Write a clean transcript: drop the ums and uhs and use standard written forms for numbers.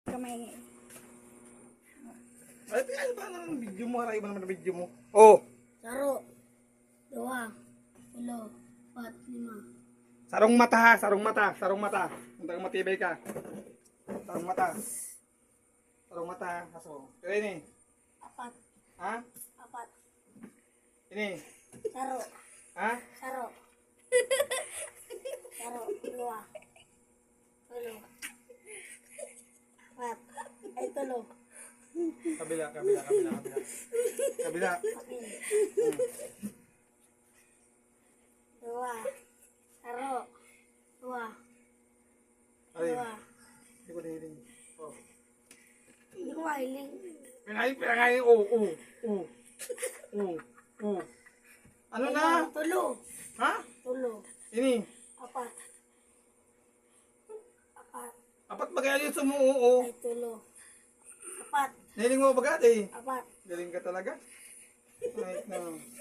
Kamay. Ay, ano ba ang video mo? Aray ba naman ang video mo? Oh! Saro. 2, 3, 4, 5. Sarong mata ha, sarong mata, sarong mata. Kung matibay ka. Sarong mata. Sarong mata, haso. Pero ini. 4. Ha? 4. Ini. Saro. Ha? Saro. Saro. 2. 3. 4. Ay, 3. Kabila. Kabila. 2. Saro. 2. Ay, 2. hindi ko nahiling. Oh. Hindi ko mahiling. Pinangay. Oh. Ano na? Tulo. Ha? Tulo. Ini. 4. 4. Apat ba kaya yung sumuo? Ay, tulo. 4. Nahiling mo ba agad eh? 4. Galing ka talaga. Right now.